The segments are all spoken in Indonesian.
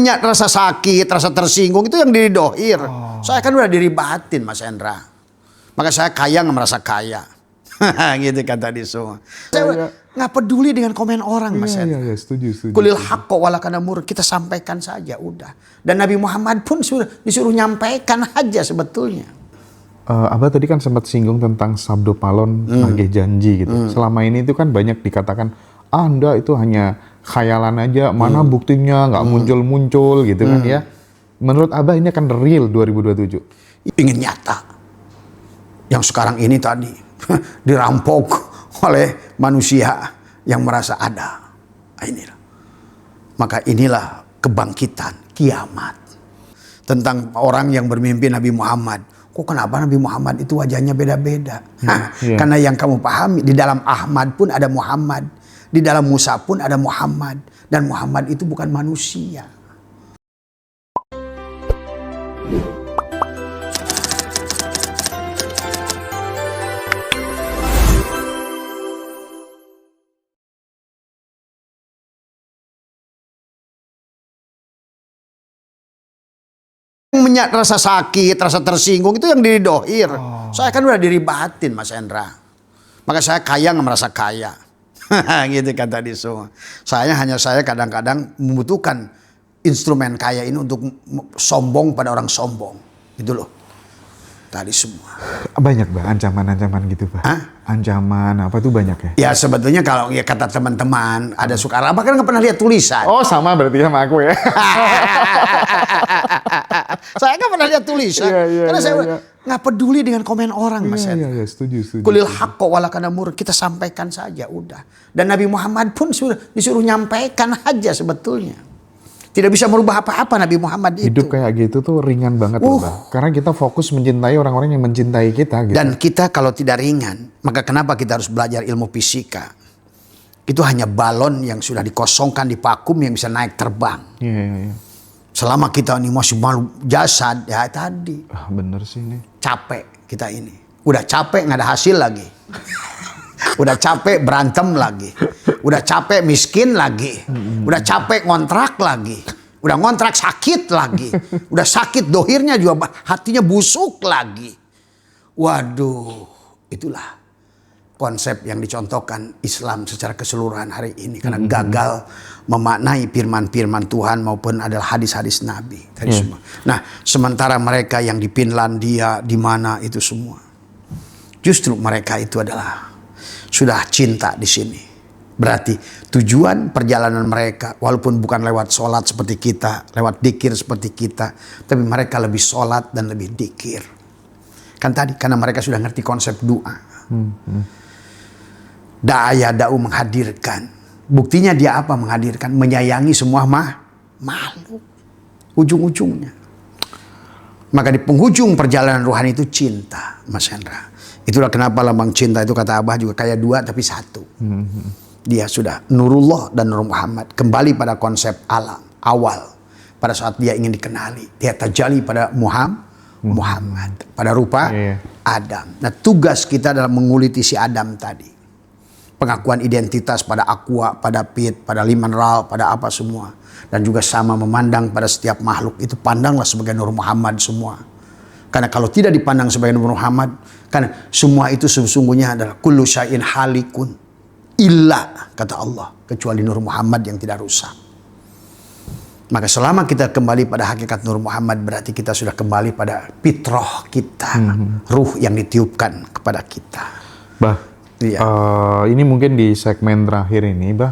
Rasa sakit, rasa tersinggung itu yang diri dohir. Saya kan udah diri batin, Mas Hendra. Maka saya kaya nggak merasa kaya. Gitu kan tadi semua. Saya nggak peduli dengan komen orang, Mas Hendra. Iya, setuju. Kulil haqqo walakana mur, kita sampaikan saja udah. Dan Nabi Muhammad pun sudah disuruh nyampaikan aja sebetulnya. Abah tadi kan sempat singgung tentang sabdo palon nagih janji gitu. Selama ini itu kan banyak dikatakan, Anda itu hanya khayalan aja, mana buktinya nggak muncul-muncul gitu kan ya. Menurut Abah ini akan real 2027? Ingin nyata. Yang sekarang ini tadi dirampok oleh manusia yang merasa ada. Inilah. Maka inilah kebangkitan, kiamat. Tentang orang yang bermimpi Nabi Muhammad. Kok kenapa Nabi Muhammad itu wajahnya beda-beda? Karena yang kamu pahami, di dalam Ahmad pun ada Muhammad. Di dalam Musa pun ada Muhammad. Dan Muhammad itu bukan manusia. Rasa sakit, rasa tersinggung itu yang diri dohir. Saya kan udah diri batin, Mas Hendra. Maka saya kaya nggak merasa kaya. Gitu kan tadi semua. Saya kadang-kadang membutuhkan instrumen kaya ini untuk sombong pada orang sombong. Gitu loh. Tadi semua. Banyak Bah ancaman-ancaman gitu Bah. Ancaman apa tuh banyak ya? Ya sebetulnya kalau ya kata teman-teman ada sukar. Abah kan nggak pernah lihat tulisan. Oh sama berarti sama aku ya. Saya nggak pernah lihat tulisan. Karena saya nggak peduli dengan komen orang, Mas. Iya, setuju. Kulil haqqo walakana mur, kita sampaikan saja udah. Dan Nabi Muhammad pun sudah disuruh nyampaikan aja sebetulnya. Tidak bisa merubah apa-apa Nabi Muhammad itu. Hidup kayak gitu tuh ringan banget loh, Bang. Karena kita fokus mencintai orang-orang yang mencintai kita gitu. Dan kita kalau tidak ringan, maka kenapa kita harus belajar ilmu fisika? Itu hanya balon yang sudah dikosongkan di vakum yang bisa naik terbang. Iya. Selama kita ini masih malu jasad, ya tadi. Bener sih ini. Capek kita ini. Udah capek nggak ada hasil lagi. Udah capek berantem lagi. Udah capek miskin lagi. Udah capek ngontrak lagi. Udah ngontrak sakit lagi. Udah sakit dohirnya juga hatinya busuk lagi. Waduh, itulah konsep yang dicontohkan Islam secara keseluruhan hari ini. Karena gagal memaknai firman-firman Tuhan maupun adalah hadis-hadis Nabi. Semua. Nah, sementara mereka yang di Finlandia, di mana itu semua. Justru mereka itu adalah sudah cinta di sini. Berarti tujuan perjalanan mereka walaupun bukan lewat sholat seperti kita, lewat dikir seperti kita, tapi mereka lebih sholat dan lebih dikir. Kan tadi karena mereka sudah ngerti konsep doa. Da'aya da'u menghadirkan. Buktinya dia apa menghadirkan? Menyayangi semua makhluk. Ujung-ujungnya. Maka di penghujung perjalanan rohani itu cinta, Mas Hendra. Itulah kenapa lambang cinta itu kata Abah juga kayak dua tapi satu. Dia sudah Nurullah dan Nur Muhammad. Kembali pada konsep alam, awal. Pada saat dia ingin dikenali. Dia terjali pada Muhammad. Pada rupa Adam. Nah tugas kita adalah menguliti si Adam tadi. Pengakuan identitas pada aqua, pada pit, pada limaneral, pada apa semua. Dan juga sama memandang pada setiap makhluk. Itu pandanglah sebagai Nur Muhammad semua. Karena kalau tidak dipandang sebagai Nur Muhammad. Karena semua itu sesungguhnya adalah kullu syai'in halikun. Illa kata Allah kecuali Nur Muhammad yang tidak rusak. Maka selama kita kembali pada hakikat Nur Muhammad berarti kita sudah kembali pada fitrah kita, ruh yang ditiupkan kepada kita. Bah, ini mungkin di segmen terakhir ini, Bah.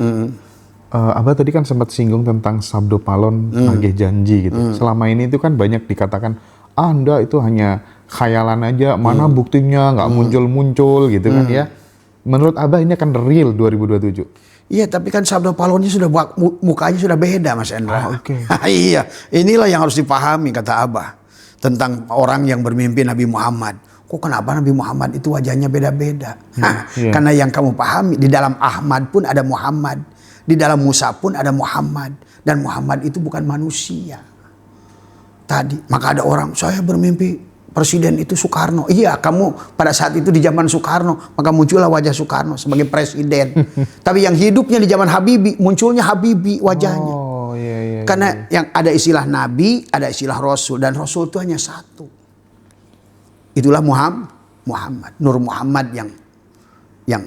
Abah tadi kan sempat singgung tentang sabdo palon nagih janji gitu. Selama ini itu kan banyak dikatakan Anda itu hanya khayalan aja, mana buktinya nggak muncul-muncul gitu kan ya. Menurut Abah ini akan real 2027? Iya, tapi kan sabda palonnya sudah mukanya sudah beda, Mas Hendra. Oke. Iya, inilah yang harus dipahami kata Abah tentang orang yang bermimpi Nabi Muhammad. Kok kenapa Nabi Muhammad itu wajahnya beda-beda? Karena yang kamu pahami di dalam Ahmad pun ada Muhammad, di dalam Musa pun ada Muhammad, dan Muhammad itu bukan manusia. Tadi, maka ada orang saya bermimpi Presiden itu Soekarno. Iya, kamu pada saat itu di zaman Soekarno, maka muncullah wajah Soekarno sebagai presiden. Tapi yang hidupnya di zaman Habibie, munculnya Habibie wajahnya. Oh, iya. Karena yang ada istilah nabi, ada istilah rasul, dan rasul itu hanya satu. Itulah Muhammad, Nur Muhammad yang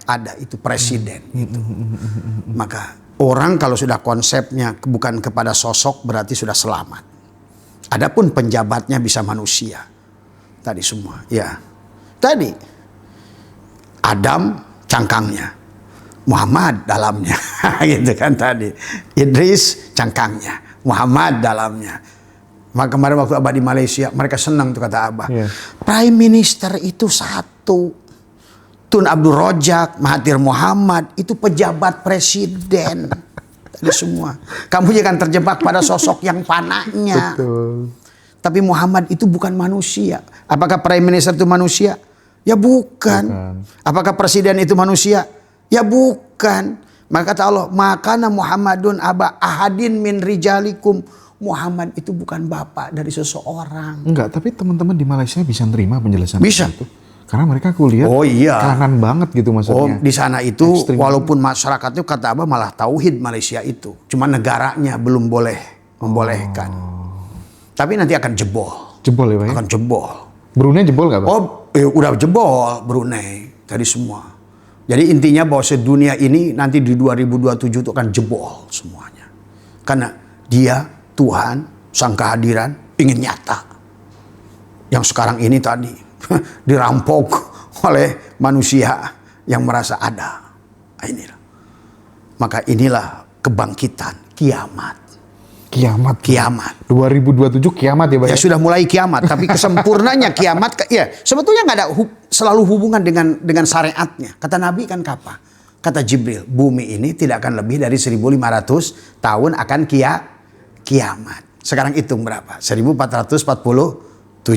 ada itu presiden itu. Maka orang kalau sudah konsepnya bukan kepada sosok berarti sudah selamat. Adapun penjabatnya bisa manusia. Tadi semua, ya. Tadi Adam cangkangnya, Muhammad dalamnya, gitu kan tadi. Idris cangkangnya, Muhammad dalamnya. Maka kemarin waktu Abah di Malaysia, mereka senang tuh kata Abah. Yeah. Prime Minister itu satu. Tun Abdul Rojak, Mahathir Muhammad, itu pejabat presiden. Tadi semua. Kamu jangan terjebak pada sosok yang fananya. Betul. Tapi Muhammad itu bukan manusia. Apakah Prime Minister itu manusia? Ya bukan. Apakah presiden itu manusia? Ya bukan. Maka kata Allah, makana Muhammadun aba ahadin min rijalikum. Muhammad itu bukan bapak dari seseorang. Enggak, tapi teman-teman di Malaysia bisa nerima penjelasan bisa itu. Karena mereka kuliah kanan banget gitu maksudnya. Di sana itu ekstrim. Walaupun masyarakatnya kata Abah malah tauhid Malaysia itu. Cuma negaranya belum boleh membolehkan. Tapi nanti akan jebol. Jebol ya Pak? Akan jebol. Brunei jebol gak Pak? Udah jebol Brunei. Tadi semua. Jadi intinya bahwa sedunia ini nanti di 2027 itu akan jebol semuanya. Karena dia Tuhan, sang kehadiran, ingin nyata. Yang sekarang ini tadi dirampok oleh manusia yang merasa ada. Inilah. Maka inilah kebangkitan, kiamat. Kiamat. 2027 kiamat ya Pak? Ya sudah mulai kiamat, tapi kesempurnanya kiamat, ya sebetulnya nggak ada selalu hubungan dengan syariatnya. Kata Nabi kan kapan? Kata Jibril, bumi ini tidak akan lebih dari 1.500 tahun akan kiamat. Sekarang hitung berapa? 1447.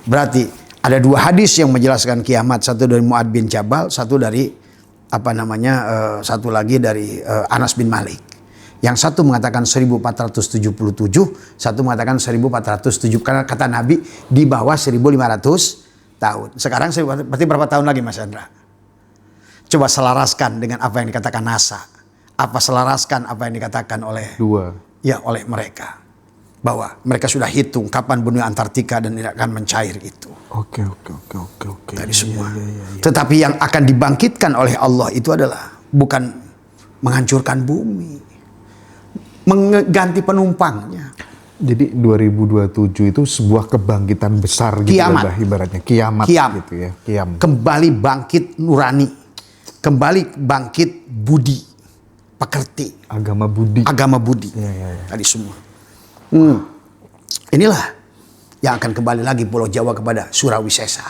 Berarti ada dua hadis yang menjelaskan kiamat. Satu dari Mu'ad bin Jabal, satu dari satu lagi dari Anas bin Malik. Yang satu mengatakan 1477, satu mengatakan 1407. Karena kata Nabi di bawah 1.500 tahun. Sekarang berarti berapa tahun lagi Mas Andra? Coba selaraskan dengan apa yang dikatakan NASA. Selaraskan apa yang dikatakan oleh oleh mereka. Bahwa mereka sudah hitung kapan benua Antartika dan tidak akan mencair itu. Oke. Tadi semua. Tetapi yang akan dibangkitkan oleh Allah itu adalah bukan menghancurkan bumi. Mengganti penumpangnya. Jadi 2027 itu sebuah kebangkitan besar gitu ya, ibaratnya kiamat gitu ya. Kembali bangkit nurani. Kembali bangkit budi. Pekerti. Agama budi. Ya. Tadi semua. Inilah yang akan kembali lagi Pulau Jawa kepada Surawisesa.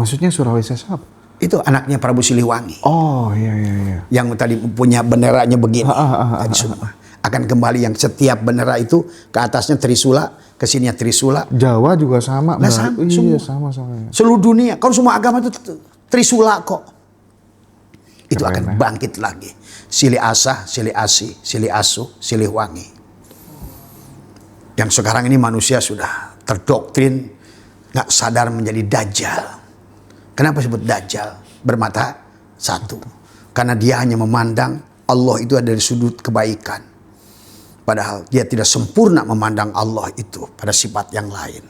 Maksudnya Surawisesa apa? Itu anaknya Prabu Siliwangi. Oh iya. Yang tadi punya benderanya begini. Tadi semua. Akan kembali yang setiap bendera itu ke atasnya Trisula, ke sininya Trisula. Jawa juga sama. Nah, sama. Ya. Seluruh dunia, kalau semua agama itu Trisula kok. Itu akan bangkit lagi. Silih Asah, Silih Asi, Silih Asuh, Silih Wangi. Yang sekarang ini manusia sudah terdoktrin, nggak sadar menjadi Dajjal. Kenapa disebut Dajjal? Bermata satu. Karena dia hanya memandang Allah itu ada dari sudut kebaikan. Padahal dia tidak sempurna memandang Allah itu pada sifat yang lain.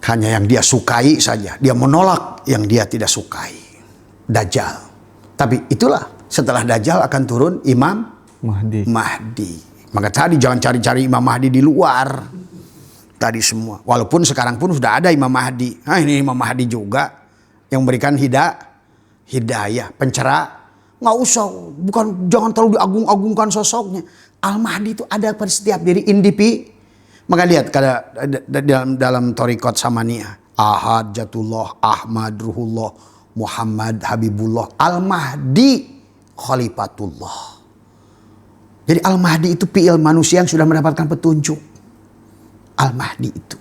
Hanya yang dia sukai saja. Dia menolak yang dia tidak sukai. Dajjal. Tapi itulah setelah Dajjal akan turun Imam Mahdi. Maka tadi jangan cari-cari Imam Mahdi di luar. Tadi semua. Walaupun sekarang pun sudah ada Imam Mahdi. Nah ini Imam Mahdi juga. Yang memberikan hidayah, pencerah. Nggak usah, jangan terlalu diagung-agungkan sosoknya. Al-Mahdi itu ada pada setiap diri individu. Maka lihat dalam Thariqat Samaniyah. Ahad, Jatullah, Ahmad, Ruhullah, Muhammad, Habibullah. Al-Mahdi, Khalifatullah. Jadi Al-Mahdi itu fi'il manusia yang sudah mendapatkan petunjuk. Al-Mahdi itu.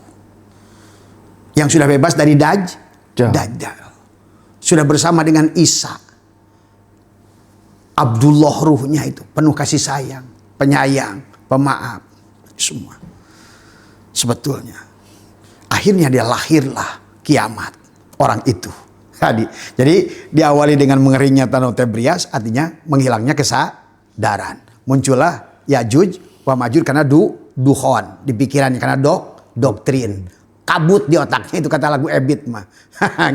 Yang sudah bebas dari Dajjal. Sudah bersama dengan Isa. Abdullah ruhnya itu. Penuh kasih sayang. Penyayang. Pemaaf. Semua. Sebetulnya. Akhirnya dia lahirlah kiamat. Orang itu. Jadi diawali dengan mengeringnya Tanah Tebrias. Artinya menghilangnya kesadaran. Muncullah Ya'juj wa Ma'juj karena dukhon di pikirannya, karena doktrin. Kabut di otaknya, itu kata lagu Ebit mah.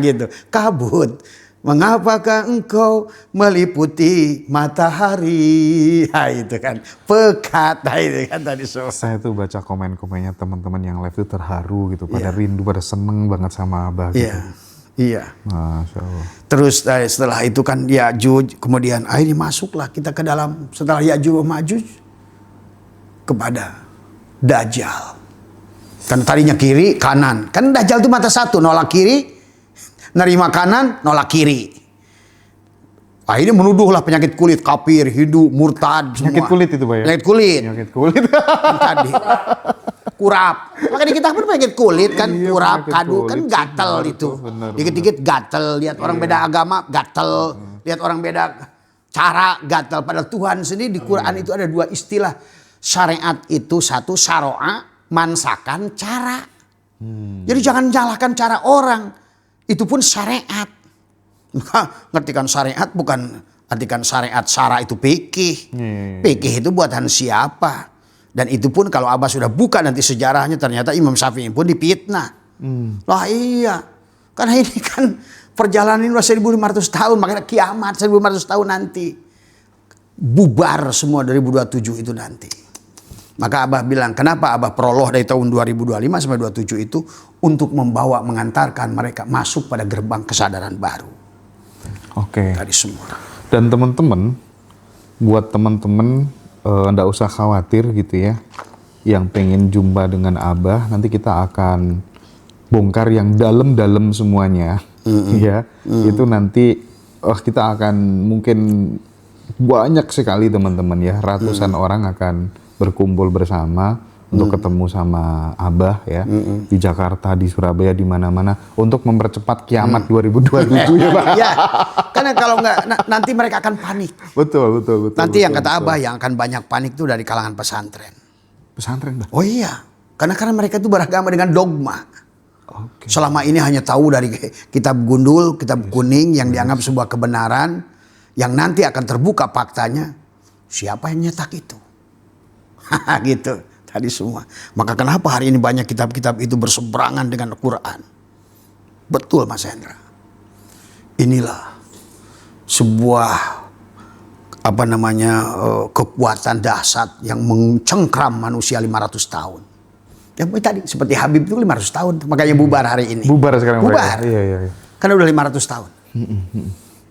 Gitu. Kabut. Mengapakah engkau meliputi matahari? Nah, itu kan pekat. Nah, itu kan tadi Saya tuh baca komen-komennya teman-teman yang live itu terharu gitu, pada rindu, pada seneng banget sama Abah gitu. Iya. Masya Allah. Terus setelah itu kan Ya'juj, kemudian akhirnya masuklah kita ke dalam, setelah Ya'juj wa Ma'juj kepada Dajjal. Kan tadinya kiri kanan, kan Dajjal itu mata satu, nolak kiri, nerima kanan, nolak kiri. Akhirnya menuduhlah penyakit kulit, kafir, Hindu, murtad, semua. Penyakit kulit itu, Pak ya? Penyakit kulit. Penyakit kulit. Tadi. Kurap. Maka di kita pun penyakit kulit kan, Iya, kurap, penyakit kadu, kan kulit, gatel benar itu. tuh, benar, Dikit-dikit gatel, lihat orang beda agama, gatel. Lihat orang beda cara, gatel. Padahal Tuhan sendiri di Quran itu ada dua istilah. Syariat itu satu, syara'a, mansakan, cara. Jadi jangan nyalahkan cara orang. Itu pun syariat. Ngertikan syariat bukan artikan syariat syara itu fikih. Fikih itu buatan siapa? Dan itu pun kalau Abah sudah buka nanti sejarahnya, ternyata Imam Syafi'i pun dipitnah. Lah iya. Karena ini kan perjalanan ini 1500 tahun, makanya kiamat 1500 tahun nanti. Bubar semua 2027 itu nanti. Maka Abah bilang, kenapa Abah proloh dari tahun 2025 sampai 27 itu untuk membawa, mengantarkan mereka masuk pada gerbang kesadaran baru. Oke. Tadi semua. Dan teman-teman, buat teman-teman nggak usah khawatir gitu ya. Yang pengen jumpa dengan Abah, nanti kita akan bongkar yang dalam-dalam semuanya. Ya, itu nanti kita akan mungkin banyak sekali teman-teman ya, ratusan orang akan berkumpul bersama untuk ketemu sama Abah ya, di Jakarta, di Surabaya, di mana-mana untuk mempercepat kiamat 2027 ya Pak. Ya, karena kalau nggak nanti mereka akan panik. Betul. Nanti yang kata Abah yang akan banyak panik itu dari kalangan pesantren. Pesantren, Bah? Oh iya, karena mereka itu beragama dengan dogma. Selama ini hanya tahu dari kitab gundul, kitab kuning yang dianggap sebuah kebenaran, yang nanti akan terbuka faktanya. Siapa yang nyetak itu? Gitu. Tadi semua. Maka kenapa hari ini banyak kitab-kitab itu berseberangan dengan Al-Quran? Betul Mas Hendra. Inilah sebuah kekuatan dahsyat yang mencengkram manusia 500 tahun. Ya tadi seperti Habib itu 500 tahun, makanya bubar hari ini. Bubar sekarang. Bubar. Iya. Karena udah 500 tahun.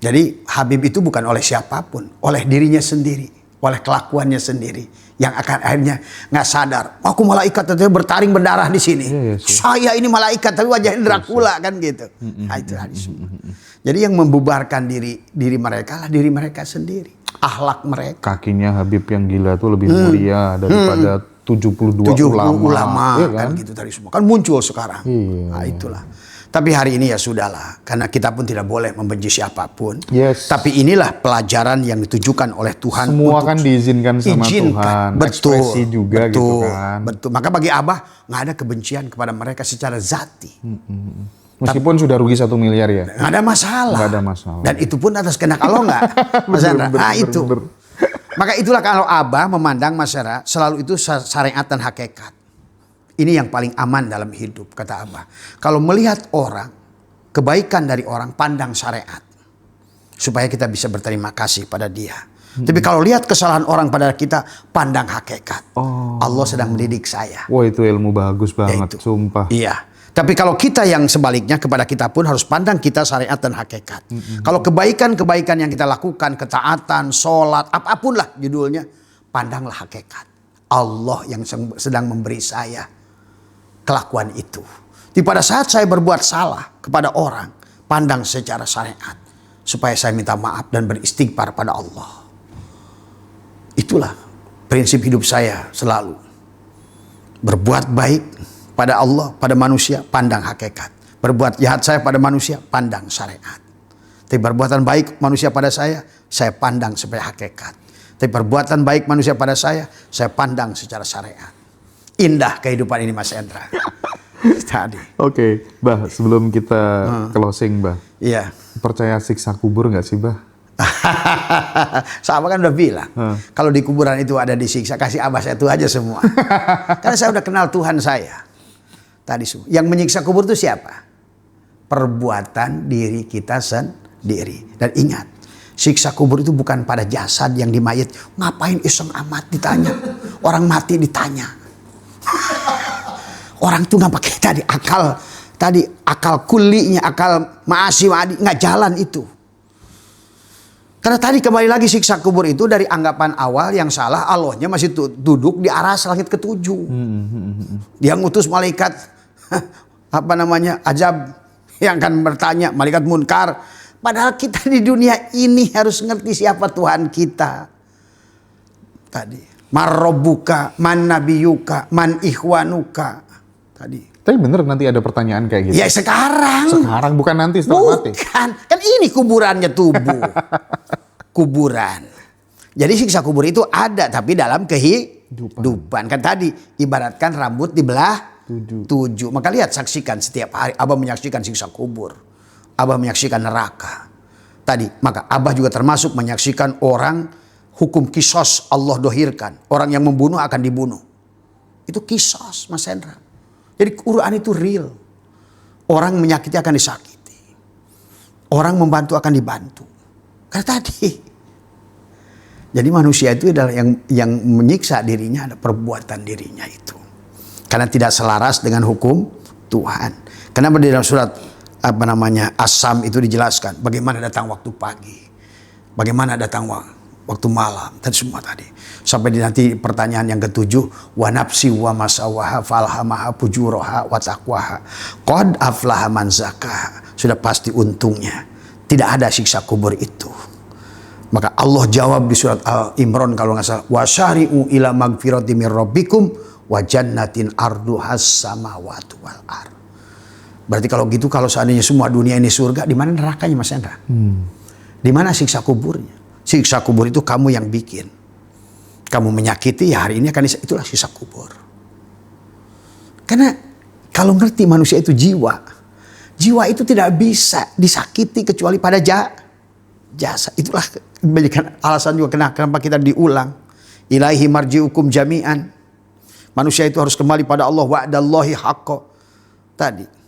Jadi Habib itu bukan oleh siapapun, oleh dirinya sendiri, oleh kelakuannya sendiri, yang akan akhirnya nggak sadar. Aku malaikat tapi bertaring berdarah di sini. Saya ini malaikat tapi wajahnya Dracula kan gitu. Nah, itu hadis. Jadi yang membubarkan diri mereka lah diri mereka sendiri, akhlak mereka. Kakinya Habib yang gila tuh lebih mulia daripada 72 ulama ya kan gitu tadi semua. Kan muncul sekarang. Nah, itulah. Tapi hari ini ya sudahlah, karena kita pun tidak boleh membenci siapapun. Tapi inilah pelajaran yang ditujukan oleh Tuhan. Semua kan diizinkan sama Tuhan. Betul. Ekspresi juga gitu kan. Betul. Maka bagi Abah nggak ada kebencian kepada mereka secara zati. Meskipun sudah rugi 1 miliar ya. Nggak ada masalah. Nggak ada masalah. Dan itu pun atas kehendak Allah nggak, Mas Hendra. Nah itu. Maka itulah kalau Abah memandang masyarakat selalu itu syariat dan hakikat. Ini yang paling aman dalam hidup, kata Abah. Kalau melihat orang, kebaikan dari orang, pandang syariat. Supaya kita bisa berterima kasih pada dia. Tapi kalau lihat kesalahan orang pada kita, pandang hakikat. Allah sedang mendidik saya. Wah itu ilmu bagus banget, sumpah. Iya. Tapi kalau kita yang sebaliknya, kepada kita pun harus pandang kita syariat dan hakikat. Kalau kebaikan-kebaikan yang kita lakukan, ketaatan, sholat, apapun lah judulnya, pandanglah hakikat. Allah yang sedang memberi saya kelakuan itu. Di pada saat saya berbuat salah kepada orang, pandang secara syariat supaya saya minta maaf dan beristighfar pada Allah. Itulah prinsip hidup saya selalu. Berbuat baik pada Allah, pada manusia, pandang hakikat. Berbuat jahat saya pada manusia, pandang syariat. Tapi perbuatan baik manusia pada saya pandang supaya hakikat. Tapi perbuatan baik manusia pada saya pandang secara syariat. Indah kehidupan ini Mas Hendra. Tadi. Oke, Bah, sebelum kita closing, Bah. Iya. Percaya siksa kubur nggak sih, Bah? Sama kan udah bilang, kalau di kuburan itu ada disiksa, kasih Abah saya itu aja semua. Karena saya udah kenal Tuhan saya. Tadi yang menyiksa kubur itu siapa? Perbuatan diri kita sendiri. Dan ingat, siksa kubur itu bukan pada jasad yang dimayat. Ngapain iseng amat ditanya? Orang mati ditanya. Orang tuh nggak pakai tadi akal kulinya, akal maasi nggak jalan itu. Karena tadi kembali lagi siksa kubur itu dari anggapan awal yang salah, Allahnya masih duduk di aras langit ketujuh. Dia ngutus malaikat ajab yang akan bertanya, malaikat munkar. Padahal kita di dunia ini harus ngerti siapa Tuhan kita. Tadi, marrobuka, man nabiyuka, man ikhwanuka. Tadi. Tapi bener nanti ada pertanyaan kayak gitu? Ya sekarang. Sekarang bukan nanti setelah mati? Bukan, kan ini kuburannya tubuh. Kuburan. Jadi siksa kubur itu ada tapi dalam kehidupan. Kan tadi ibaratkan rambut dibelah tujuh. Maka lihat, saksikan setiap hari. Abah menyaksikan siksa kubur. Abah menyaksikan neraka. Tadi, maka Abah juga termasuk menyaksikan orang hukum kisos Allah dohirkan. Orang yang membunuh akan dibunuh. Itu kisos, Mas Hendra. Jadi Quran itu real. Orang menyakiti akan disakiti. Orang membantu akan dibantu. Karena tadi. Jadi manusia itu adalah yang menyiksa dirinya, ada perbuatan dirinya itu. Karena tidak selaras dengan hukum Tuhan. Kenapa di dalam surat As-Sam itu dijelaskan bagaimana datang waktu pagi, bagaimana datang waktu malam, dan semua tadi. Sampai nanti pertanyaan yang ketujuh, wa nafsi wa masawaha falhamaha fujuraha wa taqwaha qad aflaha man zakaha. Sudah pasti untungnya tidak ada siksa kubur itu. Maka Allah jawab di surat Al-Imran kalau nggak salah, wasyari'u ila magfirati mir rabbikum wa jannatin arduhas samawati wal ard. Berarti kalau gitu, kalau seandainya semua dunia ini surga, di mana nerakanya, Mas Hendra? Di mana siksa kuburnya? Siksa kubur itu kamu yang bikin. Kamu menyakiti, ya hari ini akan itulah siksa kubur. Karena kalau ngerti manusia itu jiwa. Jiwa itu tidak bisa disakiti kecuali pada jasa. Itulah kebanyakan alasan juga kenapa kita diulang. Ilaihi marji'ukum jami'an. Manusia itu harus kembali pada Allah, wa'dallahi haqqa. Tadi.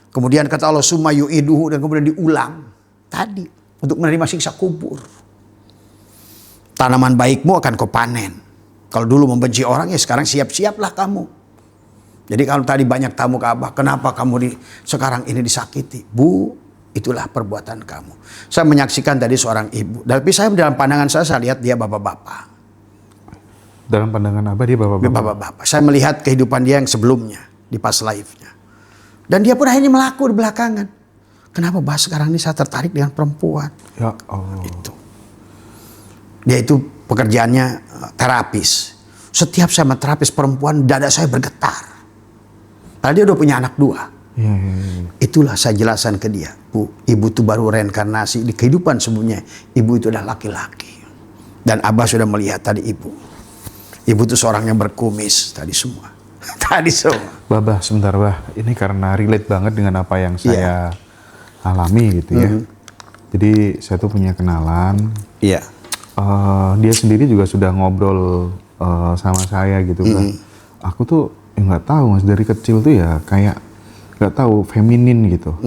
Kemudian kata Allah summa yu'iduhu, dan kemudian diulang. Tadi. Untuk menerima siksa kubur. Tanaman baikmu akan kau panen. Kalau dulu membenci orang, ya sekarang siap-siaplah kamu. Jadi kalau tadi banyak tamu ke Abah, kenapa kamu sekarang ini disakiti? Bu, itulah perbuatan kamu. Saya menyaksikan tadi seorang ibu. Tapi saya dalam pandangan saya lihat dia bapak-bapak. Dalam pandangan Abah dia bapak-bapak? Bapak-bapak. Saya melihat kehidupan dia yang sebelumnya, di past life-nya. Dan dia pun akhirnya melaku di belakangan. Kenapa Bah sekarang ini saya tertarik dengan perempuan? Ya Allah. Itu. Dia itu pekerjaannya terapis. Setiap saya terapis perempuan, dada saya bergetar. Padahal dia udah punya anak 2. Ya. Itulah saya jelaskan ke dia. Bu, ibu itu baru reinkarnasi. Di kehidupan sebelumnya, ibu itu adalah laki-laki. Dan Abah sudah melihat tadi ibu. Ibu itu seorang yang berkumis. Tadi semua. Tadi semua. Bah, sebentar Bah. Ini karena relate banget dengan apa yang saya alami gitu ya. Jadi saya tuh punya kenalan. Iya. Dia sendiri juga sudah ngobrol sama saya gitu kan. Aku tuh nggak tahu Mas, dari kecil tuh ya kayak nggak tahu feminin gitu,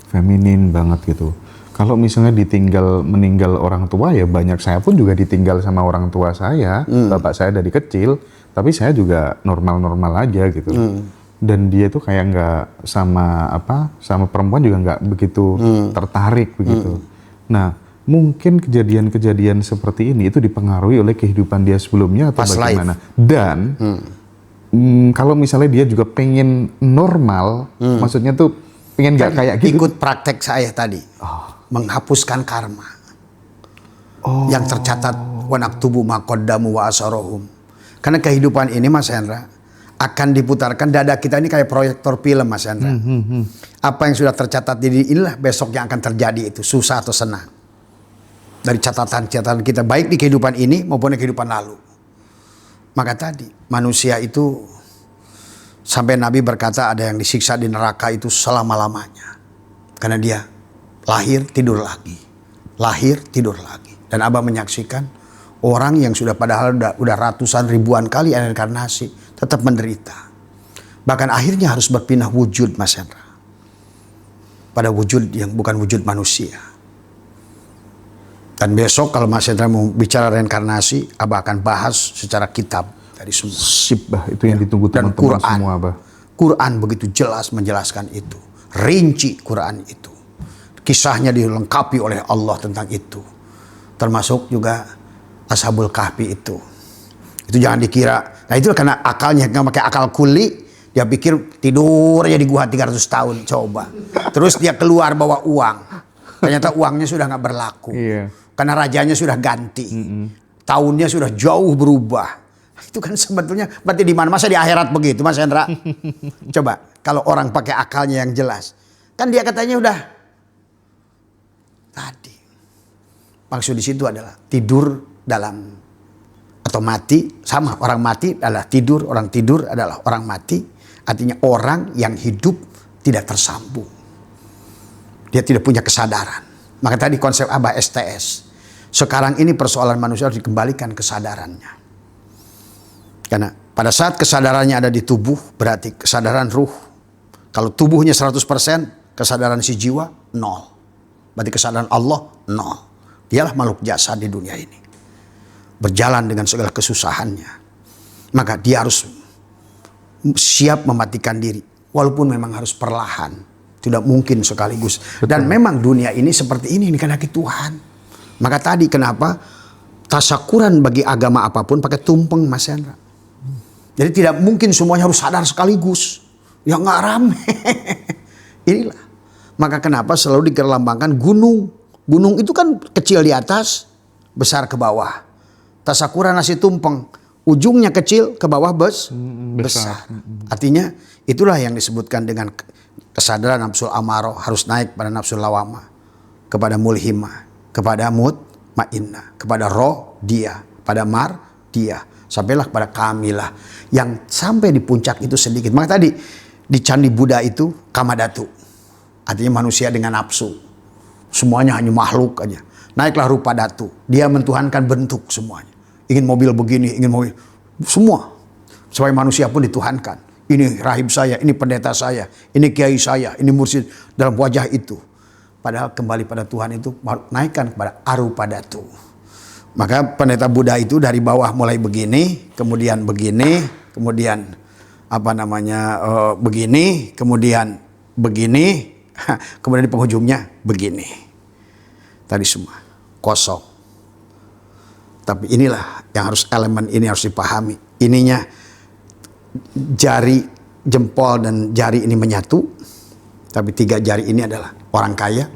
feminin banget gitu. Kalau misalnya meninggal orang tua, ya banyak saya pun juga ditinggal sama orang tua saya, bapak saya dari kecil, tapi saya juga normal-normal aja gitu. Dan dia tuh kayak nggak sama perempuan juga nggak begitu tertarik begitu. Nah, mungkin kejadian-kejadian seperti ini itu dipengaruhi oleh kehidupan dia sebelumnya atau bagaimana? Dan kalau misalnya dia juga pengen normal, maksudnya tuh pengen nggak kayak gitu. Ikut praktek saya tadi, menghapuskan karma yang tercatat wanaktubu maqaddamu wa asarohum. Karena kehidupan ini Mas Hendra akan diputarkan, dada kita ini kayak proyektor film Mas Hendra. Apa yang sudah tercatat di inilah besok yang akan terjadi, itu susah atau senang. Dari catatan-catatan kita, baik di kehidupan ini maupun di kehidupan lalu. Maka tadi, manusia itu, sampai Nabi berkata ada yang disiksa di neraka itu selama-lamanya. Karena dia lahir, tidur lagi. lahir, tidur lagi. Dan Abah menyaksikan orang yang sudah padahal udah ratusan ribuan kali reinkarnasi tetap menderita. Bahkan akhirnya harus berpindah wujud, Mas Hendra. Pada wujud yang bukan wujud manusia. Dan besok kalau Mas Hendra mau bicara reinkarnasi, Abah akan bahas secara kitab dari semua. Sip, Bah. Itu yang ditunggu teman-teman semua, Bah. Quran begitu jelas menjelaskan itu. Rinci Quran itu. Kisahnya dilengkapi oleh Allah tentang itu. Termasuk juga Ashabul Kahfi itu. Itu jangan dikira. Nah itu karena akalnya nggak pakai akal kuli. Dia pikir tidur aja di gua 300 tahun. Coba. Terus dia keluar bawa uang. Ternyata uangnya sudah nggak berlaku. Iya. Karena rajanya sudah ganti. Tahunnya sudah jauh berubah. Itu kan sebetulnya berarti di mana? Masa di akhirat begitu, Mas Hendra? Coba kalau orang pakai akalnya yang jelas. Kan dia katanya udah tadi. Maksud di situ adalah tidur dalam atau mati sama, orang mati adalah tidur, orang tidur adalah orang mati. Artinya orang yang hidup tidak tersambung. Dia tidak punya kesadaran. Maka tadi konsep Abah STS. Sekarang ini persoalan manusia harus dikembalikan kesadarannya. Karena pada saat kesadarannya ada di tubuh, berarti kesadaran ruh. Kalau tubuhnya 100%, kesadaran si jiwa 0. Berarti kesadaran Allah 0. Dialah makhluk jasad di dunia ini. Berjalan dengan segala kesusahannya. Maka dia harus siap mematikan diri. Walaupun memang harus perlahan. Tidak mungkin sekaligus. Dan memang dunia ini seperti ini kehendaki Tuhan. Maka tadi kenapa tasakuran bagi agama apapun pakai tumpeng, Mas Hendra. Jadi tidak mungkin semuanya harus sadar sekaligus. Ya nggak rame. Inilah. Maka kenapa selalu dikerlambangkan gunung. Gunung itu kan kecil di atas, besar ke bawah. Tasakura nasi tumpeng. Ujungnya kecil, ke bawah besar. Artinya itulah yang disebutkan dengan kesadaran nafsul amarah harus naik pada nafsul lawamah. Kepada mulhimah. Kepada mutmainnah. Kepada roh dia. Pada mar dia. Sampailah kepada kamilah. Yang sampai di puncak itu sedikit. Maka tadi di Candi Buddha itu kamadatu. Artinya manusia dengan nafsu. Semuanya hanya makhluk aja. Naiklah rupa datu. Dia mentuhankan bentuk semuanya. Ingin mobil begini, ingin mobil. Semua. Supaya manusia pun dituhankan. Ini rahib saya, ini pendeta saya, ini kiai saya, ini mursyid dalam wajah itu. Padahal kembali pada Tuhan itu naikkan kepada arupa datu. Maka pendeta Buddha itu dari bawah mulai begini, kemudian begini, kemudian begini, kemudian begini, kemudian di penghujungnya begini. Tadi semua kosong. Tapi inilah yang harus elemen ini harus dipahami. Ininya jari, jempol dan jari ini menyatu. Tapi 3 jari ini adalah orang kaya,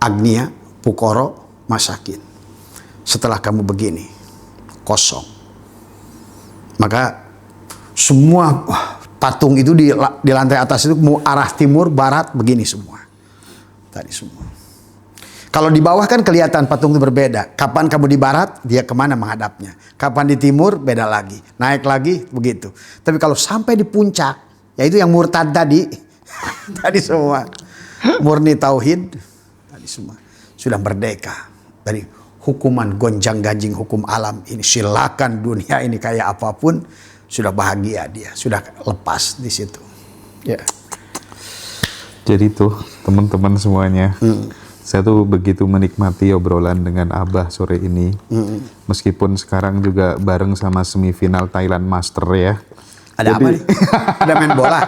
agnia, pukoro, masakin. Setelah kamu begini, kosong. Maka semua patung itu di lantai atas itu mau arah timur, barat, begini semua. Tadi semua. Kalau di bawah kan kelihatan patung itu berbeda. Kapan kamu di barat, dia kemana menghadapnya. Kapan di timur, beda lagi. Naik lagi, begitu. Tapi kalau sampai di puncak, yaitu yang murtad tadi, tadi semua. Murni tauhid, tadi semua. Sudah merdeka dari hukuman gonjang-ganjing hukum alam ini. Silakan dunia ini kayak apapun, sudah bahagia dia, sudah lepas di situ. Ya. Jadi tuh teman-teman semuanya, saya tuh begitu menikmati obrolan dengan Abah sore ini. Meskipun sekarang juga bareng sama semifinal Thailand Master ya. Ada apa nih? Ada main bola?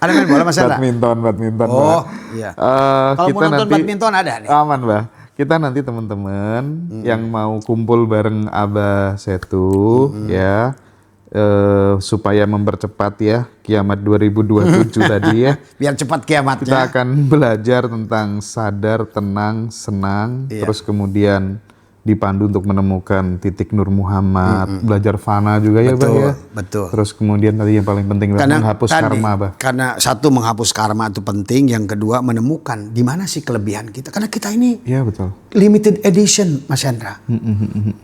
Ada main bola Mas Hendra? Badminton. Oh iya. Kalau mau nonton badminton ada nih. Aman, Bah. Kita nanti teman-teman yang mau kumpul bareng Abah Setu ya, supaya mempercepat ya kiamat 2027 tadi ya. Biar cepat kiamatnya. Kita akan belajar tentang sadar, tenang, senang, terus kemudian dipandu untuk menemukan titik Nur Muhammad, belajar fana juga ya, Bah ya. Betul. Terus kemudian tadi yang paling penting menghapus karma, Bah. Karena satu menghapus karma itu penting, yang kedua menemukan di mana sih kelebihan kita. Karena kita ini betul. Limited edition, Mas Hendra.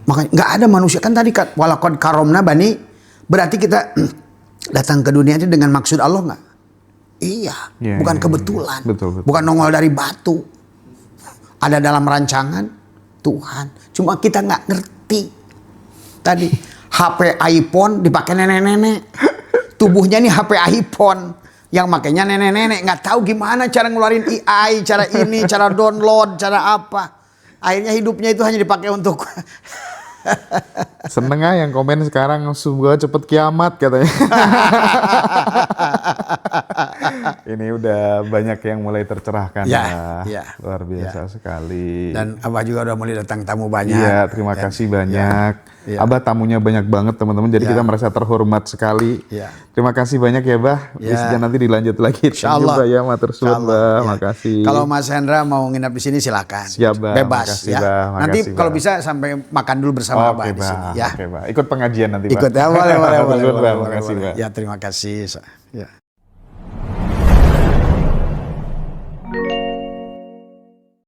Makanya nggak ada manusia kan tadi walaqad karomna bani, berarti kita datang ke dunia ini dengan maksud Allah nggak? Iya, bukan kebetulan. Betul. Bukan nongol dari batu. Ada dalam rancangan Tuhan. Cuma kita nggak ngerti. Tadi HP iPhone dipakai nenek-nenek. Tubuhnya nih HP iPhone. Yang makanya nenek-nenek nggak tahu gimana cara ngeluarin AI, cara ini, cara download, cara apa. Akhirnya hidupnya itu hanya dipakai untuk Seneng yang komen sekarang semoga cepet kiamat katanya. Ini udah banyak yang mulai tercerahkan ya. Luar biasa sekali. Dan Abah juga udah mulai datang tamu banyak. Iya, terima kasih banyak. Abah tamunya banyak banget teman-teman, jadi kita merasa terhormat sekali. Terima kasih banyak ya Bah. Bisa nanti dilanjut lagi. Insyaallah ya, matur suwun Bah. Makasih. Kalau Mas Hendra mau nginap di sini silakan. Siap Bah. Bebas Makasih, ya. Bah. Nanti Makasih, kalau Bah. bisa sampai makan dulu bersama Abah di sini ya. Oke Bah. Ikut pengajian nanti Bah. Ikut ya, boleh. Bah. Makasih Bah. Ya, terima kasih. Ya.